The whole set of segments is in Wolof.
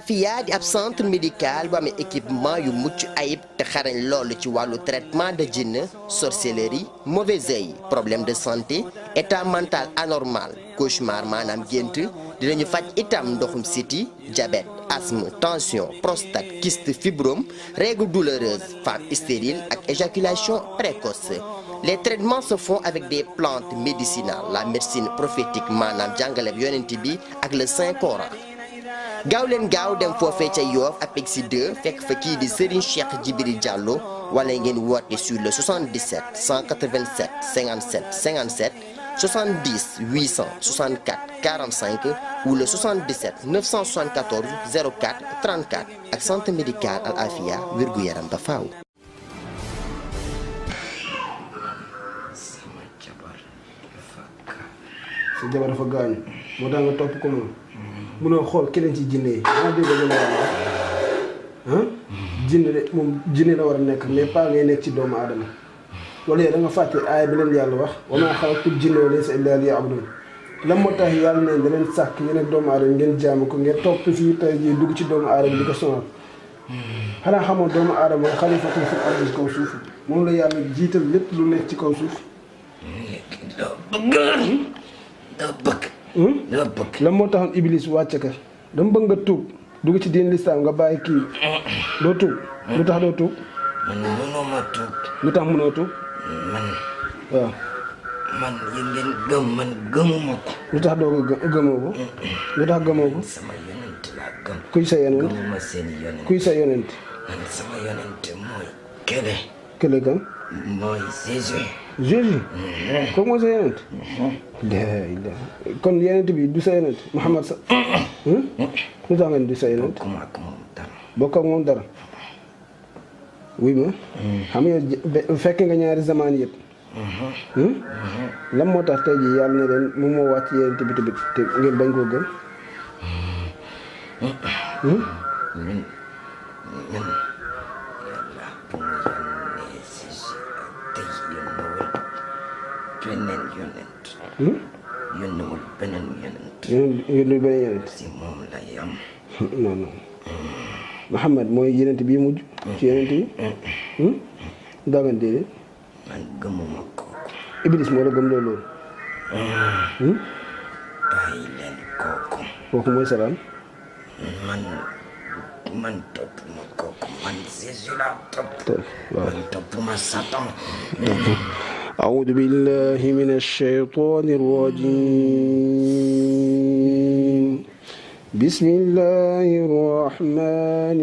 Afia di ab centre médical bu amee équipement yu mucc ayib te xarañ loolu ci wàllu traitement de jinne sorcellerie mauvais œil problème de santé état mental anormal cauchemar maanaam gént dinañu faj itam ndoxum siti diabète asthme tension prostate kyste fibrome règles douloureuses femme stérile ak éjaculation précoce. Les traitements se font avec des plantes médicinales la médecine prophétique maanaam jàngaleb yonent bi ak le Saint Coran. gaaw leen gaaw dem foofee ca Yoff APEXI 2 fekk fa kii di Serigne Cheikh Djibril Diallo wala ngeen woote sur le 77 187 57 57 70 864 45 ou le 77 974 04 34 ak centre médical Al Afia wérgu yaram ba faaw. sa jabar dafa gaañu moo tax nga topp ko moom munoo xool keneen ci jinne yi maa dégg la ah jinne de moom jinne la war a nekk mais pas ngay nekk ci doomu aadama wala yow da nga fàtte aaya bi leen yàlla wax wa maa xalaqtul jinna wal insa illaa liya'buduun lan moo tax yàlla ne da leen sàkk yeneen doomu aadama ngeen jaamu ko ngeen topp fii tey jii dugg ci doomu aadama di ko sonal xanaa xamoo doomu aadama xalifatun fil ardi ci kaw suuf moom la yàlla jiital lépp lu nekk ci kaw suuf dama bëgg. lan moo taxoon Iblis wàcce ka dama bëgg nga tuub dugg ci diin lislaam nga bàyyi kii doo tuub lu tax doo tuub. man mënoo ma tuub. lu tax mënoo tuub. waaw. man yéen ngeen gëm man gëmuma ko. lu tax doo ko gëmoo ko. lu tax gëmoo ko. sama yonent laa gëm. kuy sa yonent. gëmuma seen yonent. kuy sa yonent. man sama yonent mooy kële. kële kan. mooy Jésus. Jésus. kooku mooy sa yonent. kon yonent bi du sa yonent Muhammad sa. lu tax nga du sa yonent. bokkuma ak moom dara. bokk ak moom dara. wuy ma. xam nga fekk nga ñaari zamaan yëpp. lan moo tax tey jii yàlla ne leen moom moo wàcc yonent bi tamit te ngeen bañ koo gëm. ñun yàlla bu mu yónnee si tey yónnewul beneen yonent. yónnewul beneen yonent. yónnewul beneen yonent. si moom la yam. non non. Muhammad mooy yonent bii mujj. ci yonent yi. daa ngeen déedéet. man gëmuma kooku. Iblis moo la gëm loolu. bàyyi leen kooku. kooku mooy salaam. man toppuma kooku man Jésus laa topp. man toppuma Satan. أعوذ بالله من الشيطان الرجيم بسم الله الرحمن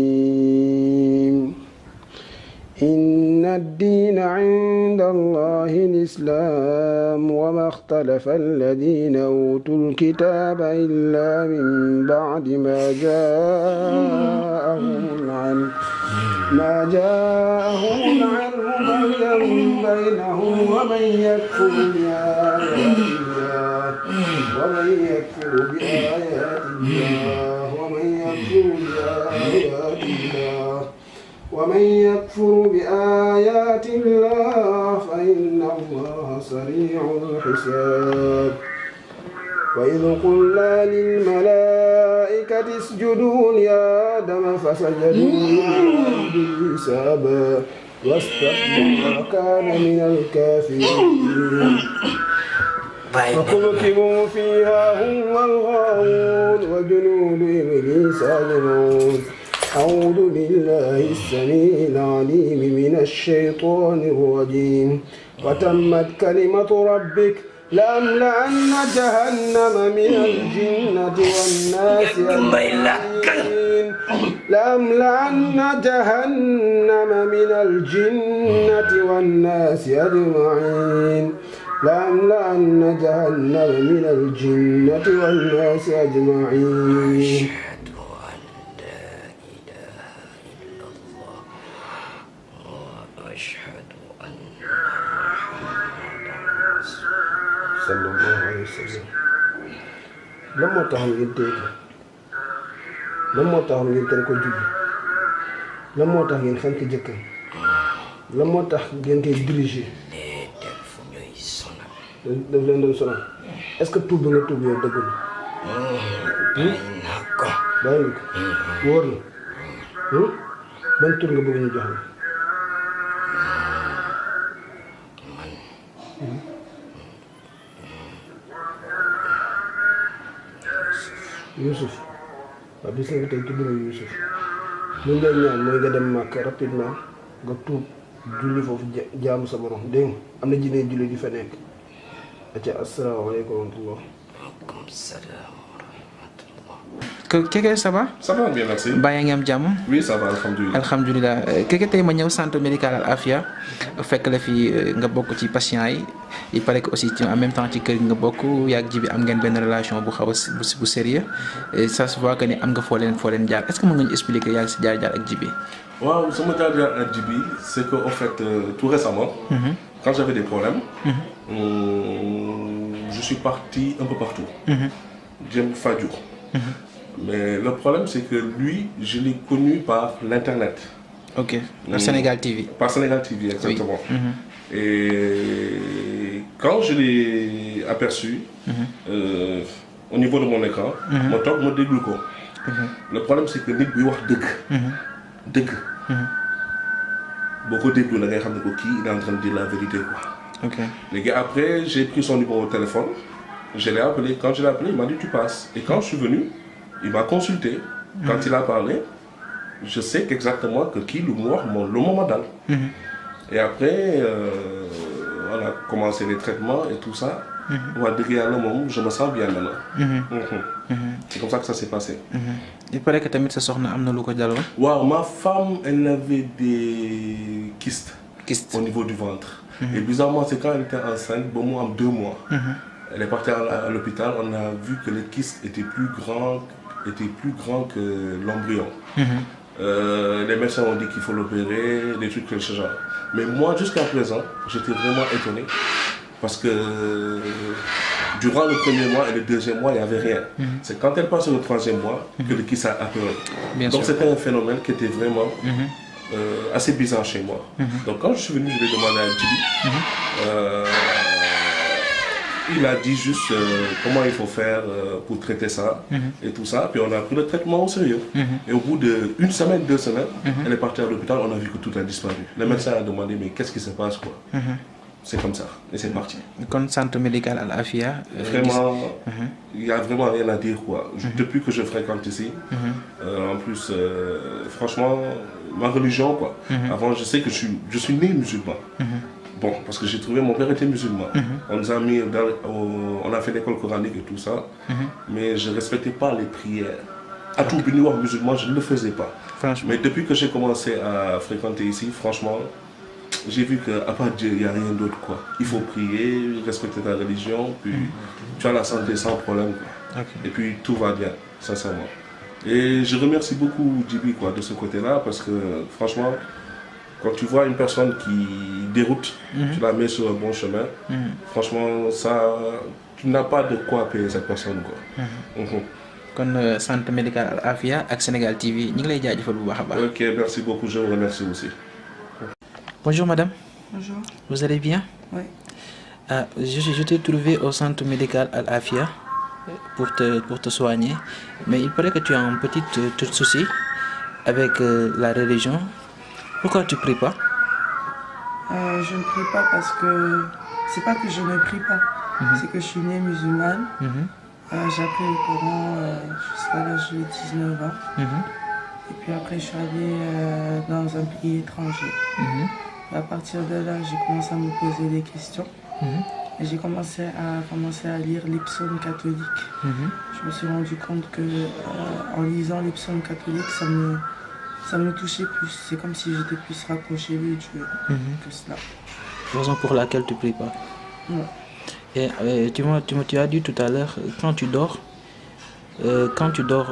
الرحيم إن الدين عند الله الإسلام وما اختلف الذين أوتوا الكتاب إلا من بعد ما جاءهم العلم بغيا بينهم ومن يكفر بآيات الله فإن الله سريع الحساب وإذ قلنا للملائكة اسجدوا لآدم فسجدوا إبليس أبى واستكبر وكان من الكافرين فكبكبوا فيها هم والغاوون وجنود إبليس أجمعون أعوذ بالله السميع العليم من الشيطان الرجيم وتمت كلمة ربك لأملأن جهنم من الجنة والناس أجمعين لأملأن جهنم من الجنة والناس أجمعين لأملأن جهنم من الجنة والناس أجمعين sallallahu alayhi wa sallam lan moo taxoon ngeen téye ko lan moo taxoon ngeen tere ko julli lan moo tax ngeen xañ ko jëkkër lan moo tax ngeen koy diriger. def fu ñuy sonal. daf leen doon sonal est-ce que tuub bi nga tuub yow dëgg la. bàyyi naa bàyyi ko wóor na ban tur nga bëgg ñu jox la Youssouf waaw bis nga tey tudd nga Youssouf lu ngay ñaan mooy nga dem màkk rapidement nga tuub julli foofu jaamu sa borom dégg nga am na jinne julli di fa nekk aca asalaamaaleykum wa rahmatullah. Comme ça là. Kéké ça va? Ça va bien, merci. Baa yaa ngi am jàmm? Oui, ça va, alhamdoulilah. Alhamdulillah. Kéké tey ma ñëw centre médical Al Afia fekk la fi nga bokk ci patient yi il paraît que aussi en même temps ci kër gi nga bokk yaag Djiby am ngeen benn relation bu xaw a bu sérieux et ça se voit que ni am nga foo leen jaar est-ce que mën nga ñu expliquer yaag si jaar ak Djiby? Waaw, sama jaar ak Djiby, c'est que en fait tout récemment, quand j'avais des problèmes, je suis parti un peu partout. J'aime Fadjour. Mais le problème, c'est que lui, je l'ai connu par l'Internet. Ok, par Sénégal TV. Par Sénégal TV, exactement. Oui. Et quand je l'ai aperçu, au niveau de mon écran, mon top me déglu ko. Le problème, c'est que nit bi wax dëgg. Beaucoup de déglu, il est en train de dire la vérité, quoi. Ok. Les gars, après, j'ai pris son numéro de téléphone. Je l'ai appelé. Quand je l'ai appelé, il m'a dit tu passes. Et quand je suis venu, il m'a consulté. Quand il a parlé, je sais qu'exactement que qui le moment dalle. Et après, on a commencé les traitements et tout ça. Je me sens bien maintenant. C'est comme ça que ça s'est passé. Il paraît que tamit sa soxna am na lu ko daloon. Wow, ma femme, elle avait des kystes au niveau du ventre. Et bizarrement, c'est quand elle était enceinte, bon, moi, en 2 mois. Elle est partie à l'hôpital, on a vu que les kystes étaient plus grands que l'embryon. Les médecins ont dit qu'il faut l'opérer, des trucs comme ça. Mais moi, jusqu'à présent, j'étais vraiment étonné. Parce que durant le 1er mois et le 2e mois, il n'y avait rien. C'est quand elle passe au 3e mois que le kyste a apparu. Donc c'était un phénomène qui était vraiment assez bizarre chez moi. Donc quand je suis venu, je lui ai demandé à Djiby. Il a dit juste comment il faut faire pour traiter ça et tout ça. Puis on a pris le traitement au sérieux. Et au bout d'1 semaine, 2 semaines, elle est partie à l'hôpital, on a vu que tout a disparu. Le médecin a demandé mais qu'est-ce qui se passe quoi? C'est comme ça et c'est parti. Comme centre médical Al Afia. Vraiment, il n'y a vraiment rien à dire quoi. Depuis que je fréquente ici, en plus, franchement, ma religion quoi. Avant, je sais que je suis né musulman. Bon, parce que j'ai trouvé mon père était musulman. On nous a mis on a fait l'école coranique et tout ça, mais je ne respectais pas les prières. À tout bénir musulman, je ne le faisais pas. Mais depuis que j'ai commencé à fréquenter ici, franchement, j'ai vu qu'à part Dieu, il n'y a rien d'autre quoi. Il faut prier, respecter ta religion, puis tu as la santé sans problème quoi. Et puis tout va bien, sincèrement. Et je remercie beaucoup Djiby quoi de ce côté-là parce que franchement, quand tu vois une personne qui déroute, tu la mets sur un bon chemin, franchement, ça, tu n'as pas de quoi payer cette personne quoi. Kon centre médical Al Afia ak Sénégal TV ñu ngi lay jaajëfal bu baax a baax. Ok, merci beaucoup, je vous remercie aussi. Bonjour madame. Bonjour. Vous allez bien? Oui. Je t'ai trouvé au centre médical Al Afia pour te soigner, mais il paraît que tu as un petit souci avec la religion. Pourquoi tu pries pas? Je ne prie pas parce que c'est pas que je ne prie pas, c'est que je suis née musulmane. J'ai appris le Coran jusqu'à l'âge de 19 ans. Et puis après, je suis allée dans un pays étranger. Et à partir de là, j'ai commencé à me poser des questions. Et j'ai commencé à lire les psaumes catholiques. Je me suis rendu compte que en lisant les psaumes catholiques, ça me touchait plus. C'est comme si j'étais plus rapproché de Dieu que cela. Raison pour laquelle tu pries pas. Ouais. Et tu as dit tout à l'heure, quand tu dors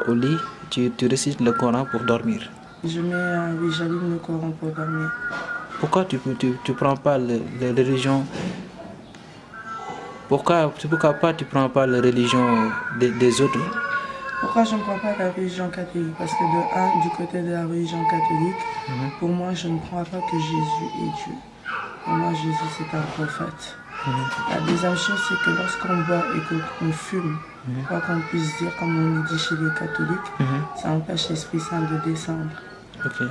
au lit, tu récites le Coran pour dormir. J'allume le Coran pour dormir. Pourquoi tu prends pas la religion? Pourquoi pas tu prends pas la religion des autres? Pourquoi je ne prends pas la religion catholique? Parce que du côté de la religion catholique, pour moi, je ne crois pas que Jésus est Dieu. Pour moi, Jésus, c'est un prophète. La deuxième chose, c'est que lorsqu'on boit et qu'on fume, quoi qu'on puisse dire, comme on le dit chez les catholiques, ça empêche l'Esprit Saint de descendre.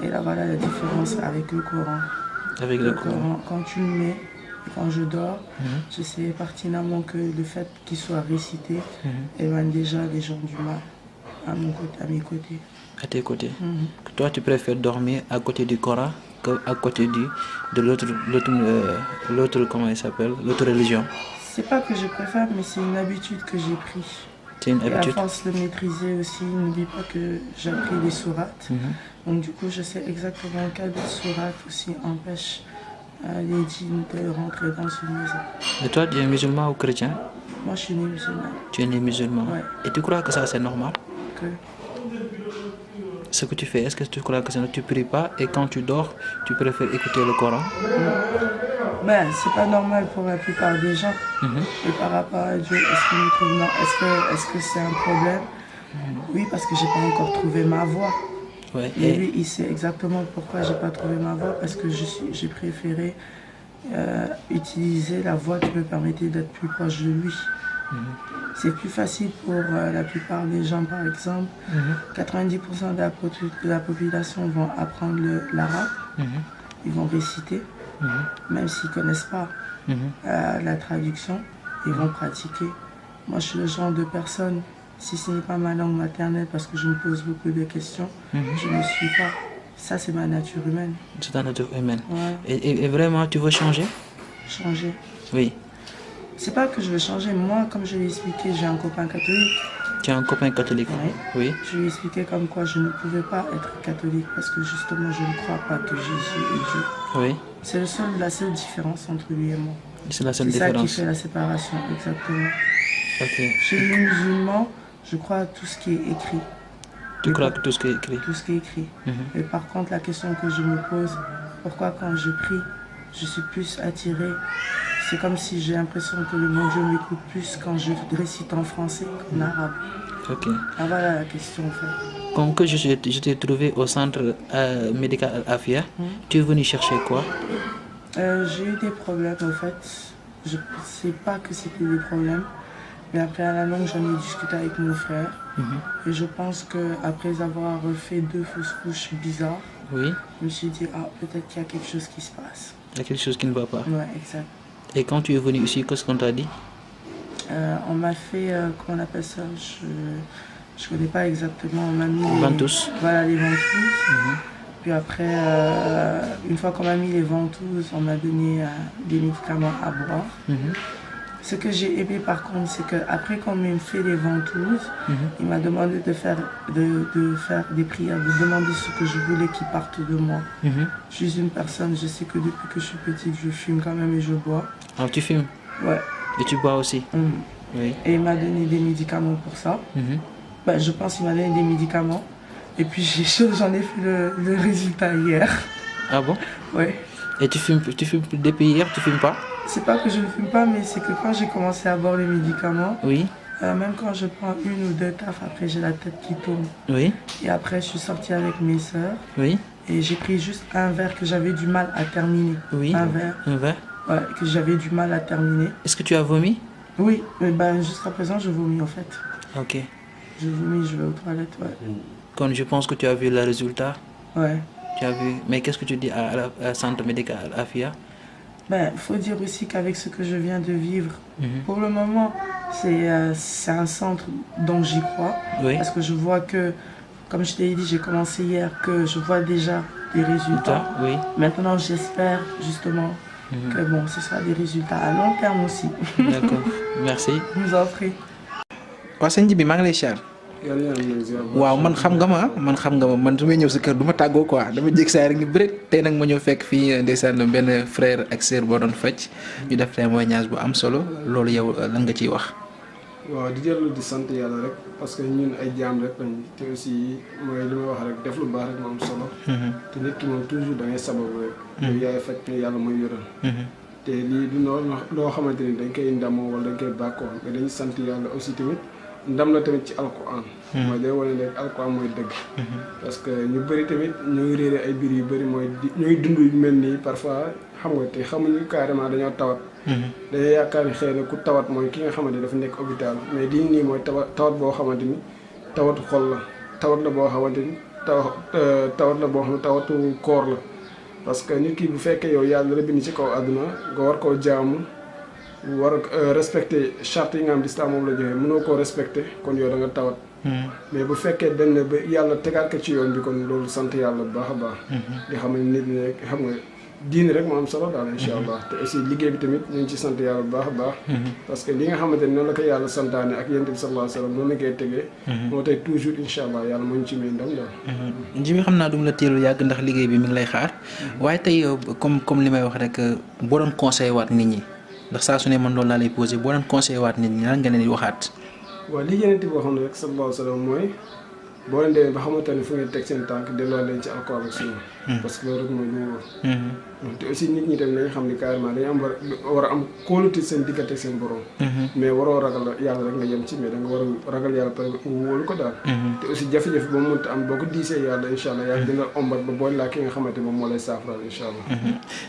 Et là, voilà la différence avec le Coran. Avec le Coran. Quand tu le mets, quand je dors, je sais pertinemment que le fait qu'il soit récité éloigne déjà les gens du mal à mes côtés. À tes côtés. Toi, tu préfères dormir à côté du Coran qu'à côté de l'autre, comment il s'appelle, l'autre religion? C'est pas que je préfère, mais c'est une habitude que j'ai prise. C'est une habitude. Et à force de maîtriser aussi, n'oublie pas que j'ai appris les sourates. Donc du coup, je sais exactement quelle sourate aussi empêche les djinns de rentrer dans une maison. Et toi, tu es musulman ou chrétien? Moi, je suis né musulman. Tu es né musulman. Ouais. Et tu crois que ça, c'est normal? Que ce que tu fais, est-ce que tu crois que tu ne pries pas et quand tu dors, tu préfères écouter le Coran? Ben, c'est pas normal pour la plupart des gens. Et par rapport à Dieu, est-ce qu'il me trouve non? Est-ce que c'est un problème? Oui, parce que j'ai pas encore trouvé ma voie. Ouais, et lui, il sait exactement pourquoi j'ai pas trouvé ma voie, parce que j'ai préféré utiliser la voie qui me permettait d'être plus proche de lui. C'est plus facile pour la plupart des gens, par exemple. 90% de la population vont apprendre l'arabe, ils vont réciter, même s'ils ne connaissent pas la traduction, ils vont pratiquer. Moi, je suis le genre de personne, si ce n'est pas ma langue maternelle, parce que je me pose beaucoup de questions, je ne suis pas. Ça, c'est ma nature humaine. C'est ta nature humaine. Ouais. Et vraiment, tu veux changer? Changer. Oui. C'est pas que je veux changer. Moi, comme je l'ai expliqué, j'ai un copain catholique. Tu as un copain catholique? Oui. Je lui ai expliqué comme quoi je ne pouvais pas être catholique parce que justement, je ne crois pas que Jésus est Dieu. Oui. C'est la seule différence entre lui et moi. C'est la seule différence. différence. C'est ça qui fait la séparation, exactement. Ok. Chez les musulmans, je crois à tout ce qui est écrit. Tu crois que tout ce qui est écrit? Tout ce qui est écrit. Et par contre, la question que je me pose, pourquoi quand je prie, je suis plus attirée? C'est comme si j'ai l'impression que le bon Dieu m'écoute plus quand je récite en français qu'en arabe. Ok. Ah, voilà la question en fait. Comme que je t'ai trouvé au centre médical Afia, tu es venu chercher quoi? J'ai eu des problèmes en fait. Je ne sais pas que c'était des problèmes. Mais après à la longue, j'en ai discuté avec mon frère. Et je pense qu'après avoir fait 2 fausses couches bizarres, oui. Je me suis dit, peut-être qu'il y a quelque chose qui se passe. Il y a quelque chose qui ne va pas? Ouais, exact. Et quand tu es venu ici, qu'est-ce qu'on t'a dit? On m'a fait, comment on appelle ça? Je connais pas exactement. On m'a mis ventouses. Voilà, les ventouses. Puis après, une fois qu'on m'a mis les ventouses, on m'a donné des médicaments à boire. Ce que j'ai aimé par contre, c'est qu'après qu'on m'ait fait les ventouses, il m'a demandé de faire des prières, de demander ce que je voulais qui parte de moi. Je suis une personne, je sais que depuis que je suis petite, je fume quand même et je bois. Ah, tu fumes? Ouais. Et tu bois aussi? Oui. Et il m'a donné des médicaments pour ça. Ben, je pense qu'il m'a donné des médicaments. Et puis j'en ai fait le résultat hier. Ah bon? Ouais. Et tu fumes depuis hier, tu fumes pas? C'est pas que je ne fume pas, mais c'est que quand j'ai commencé à boire les médicaments, oui. Même quand je prends 1 ou 2 tafs, après j'ai la tête qui tourne. Oui. Et après je suis sortie avec mes sœurs. Oui. Et j'ai pris juste un verre que j'avais du mal à terminer. Oui. Un verre. Un verre? Ouais, que j'avais du mal à terminer. Est-ce que tu as vomi? Oui, mais ben, jusqu'à présent je vomis en fait. Ok. Je vomis, je vais aux toilettes, ouais. Quand je pense que tu as vu le résultat. Ouais. Tu as vu. Mais qu'est-ce que tu dis à centre médical Afia? Ben, faut dire aussi qu'avec ce que je viens de vivre, pour le moment, c'est un centre dont j'y crois. Oui. Parce que je vois que, comme je t'ai dit, j'ai commencé hier, que je vois déjà des résultats. Oui. Maintenant, j'espère justement que bon, ce sera des résultats à long terme aussi. D'accord. Merci. Je vous en prie. Waa sëñ bi maa ngi lay siyaar. waaw man xam nga ma man su may ñëw sa kër du ma tàggoo quoi dama jég saa rek ni bëreet tey nag ma ñëw fekk fii ndeysaan benn frère ak sœur boo doon fecc ñu def témoignage bu am solo loolu yow lan nga ciy wax. waaw di dellu di sant yàlla rek parce que ñun ay jaam rek lañ te aussi mooy li may wax rek def lu baax rek moo am solo. te nit ki moom toujours da ngay sababu rek. yow yaay faj te yàlla mooy yoral. te lii du loo xamante ni dañ koy ndamoo wala dañ koy bàkkoo mais dañuy sant yàlla aussi tamit. ndam la tamit ci alquran. mooy day wane ne alquran mooy dëgg. parce que ñu bëri tamit ñooy réere ay biir yu bëri mooy ñooy dund yu mel nii parfois xam nga te xamuñu carrément dañoo tawat dañuy yaakaar ni xëy na ku tawat mooy ki nga xamante ni dafa nekk hôpital mais lii nii mooy tawat boo xamante ni tawatu xol la tawat la boo xamante ni tawat la boo xam ne tawatu koor la parce que nit ki bu fekkee yow yàlla la bind ci kaw àdduna nga war koo jaamu war a respecter charte yi nga xam lislaam moom la joxe mënoo koo respecter kon yow da nga tawat mais bu fekkee dañ ne ba yàlla tegaat ko ci yoon bi kon loolu sant yàlla bu baax a baax di xam ne nit ñi rek xam nga diine rek moo am solo daal incha allah te aussi liggéey bi tamit ñu ngi ci sant yàlla bu baax a baax parce que li nga xamante ne noonu la ko yàlla santaane ak yonent bi sallallahu alayhi wa sallam noonu la koy tegee moo tey toujours incha allah yàlla moo ñu ci may ndam daal ji bi xam naa du mu la teelu yàgg ndax liggéey bi mi ngi lay xaar waaye tey comme li may wax rek boo doon conseillé waat nit ñi ndax saa su ne man loolu laa lay posé boo doon conseillé waat nit ñi lan nga leen di waxaat waaw li yonent bi waxoon rek sallallahu alayhi wa sallam mooy boo leen demee ba xamante ne fu ngeen teg seen tànk delloo leen ci alcool ak sunna parce que loolu rek mooy lu wóor te aussi nit ñi tamit nañu xam ni carrément dañu am war a am kóolute seen diggante seen borom mais waroo ragal yàlla rek nga yem ci mais da nga war a ragal yàlla pare wóolu ko daal te aussi jafe-jafe ba mu mënta am boo ko diisee yàlla incha allah yàlla dina ombat ba boole laa ki nga xamante moom moo lay saafaraal incha allah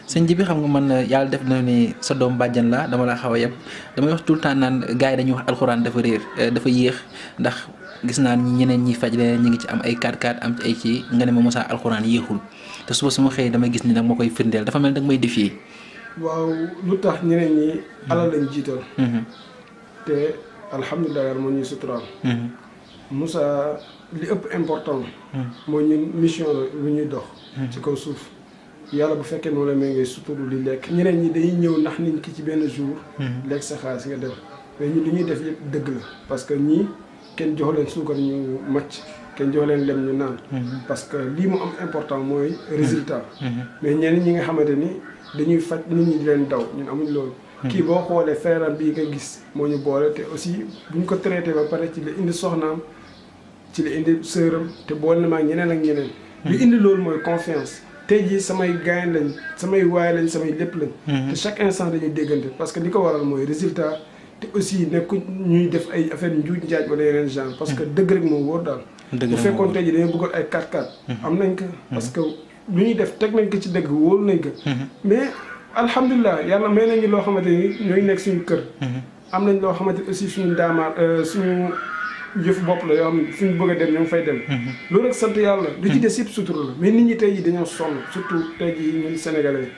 sëñ ji bi xam nga man yàlla def na ni sa doom bàjjan la dama la xaw a yeb damay wax tout le temps naan gars yi dañuy wax alxuraan dafa réer dafa yéex ndax gis naa ñeneen ñi faj leen ñi ngi ci am ay 4-4 am ci ay ci nga ne ma mosaa alxuraan yéexul te suba suma xëyee damay gis ni nag ma koy firndeel dafa mel ni dag may défier waaw lu tax ñeneen ñi alal lañ jiital te alhamdulilah yàlla moo ñuy suturaal Moussa li ëpp important mooy ñun mission la lu ñuy dox ci kaw suuf yàlla bu fekkee noonu la may ngay suturu li lekk ñeneen ñi dañuy ñëw ndax nit ki ci benn jour lekk sa xaalis nga def mais ñun li ñuy def yëpp dëgg la parce que ñii kenn jox leen suukar ñu màcc kenn jox leen lem ñu naan parce que lii mu am important mooy résultat mais ñenn ñi nga xamante ni dañuy faj nit ñi di leen daw ñun amuñ loolu kii boo xoolee feeram bii nga gis moo ñu boole te aussi buñ ko traité ba pare ci la indi soxnaam ci la indi sëram te boole na maag ñeneen ak ñeneen li indi loolu mooy confiance tey jii samay gaañ lañ samay waay lañ samay lépp lañ te chaque instant dañuy déggante parce que li ko waral mooy résultat te aussi nekku ñuy def ay affaire njuuj njaaj wala yeneen genre parce que dëgg rek moo wóor daal bu fekkoon tey jii dañoo bëggoon ay 4-4 am nañ ko parce que lu ñuy def teg nañ ko ci dëgg wóolu nañ ko mais alhamdulilah yàlla may nañu loo xamante ni ñooy nekk suñu kër am nañ loo xamante aussi suñu daamaar suñu yëfu bopp la yoo xam ne suñu bëgg a dem ñoo ngi fay dem loolu rek sant yàlla lu ci des yëpp sutura la mais nit ñi tey jii dañoo sonn surtout tey jii ñun sénégalais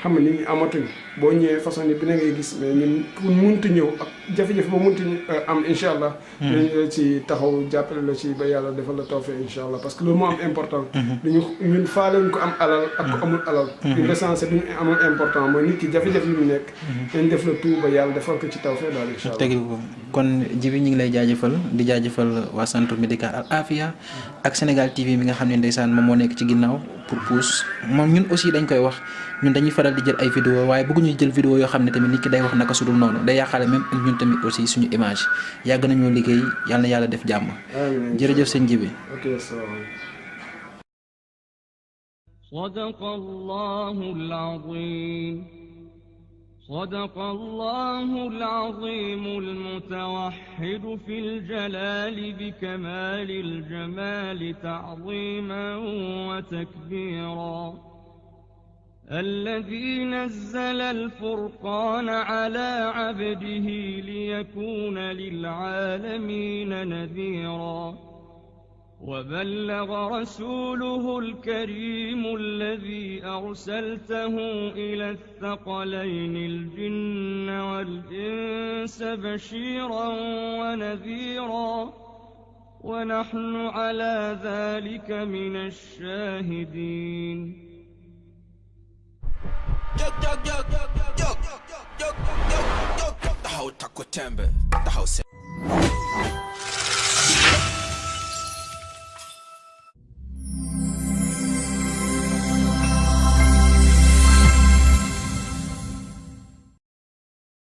xam nga nit ñi amatuñ boo ñëwee façon ni bi na ngay gis mais ñun ku munti ñëw ak jafe-jafe ba munti am incha allah dinañ la ci taxaw jàppale la ci ba yàlla defal la tawfeex incha allah parce que loolu moo am important dañu ñun faalewuñ ko am alal ak ko amul alal l'essentiel bi ñu amul important mooy nit ki jafe-jafe yi mu nekk dañ def la tout ba yàlla defal ko ci tawfeex daal incha allah tegi ko kon Djiby ñu ngi lay jaajëfal di jaajëfal waa centre médical Al Afia ak Sénégal TV mi nga xam ne ndeysaan moom moo nekk ci ginnaaw pour pousse moom ñun aussi dañ koy wax ñun dañuy faral di jël ay vidéo waaye bëgguñu jël vidéo yoo xam ne tamit nit ki day wax naka sudul noonu day yàqaale même ñun tamit aussi suñu image yàgg nañoo liggéey yàlla na yàlla def jàmm jërëjëf sëñ Djiby sadaqallahul azim sadaqallahul azimul mutawahhid fil jalali bikamalil jamali ta'ziman wa takbira الذي نزل الفرقان على عبده ليكون للعالمين نذيرا وبلغ رسوله الكريم الذي أرسلته إلى الثقلين الجن والإنس بشيرا ونذيرا ونحن على ذلك من الشاهدين The whole Taco Timber, the whole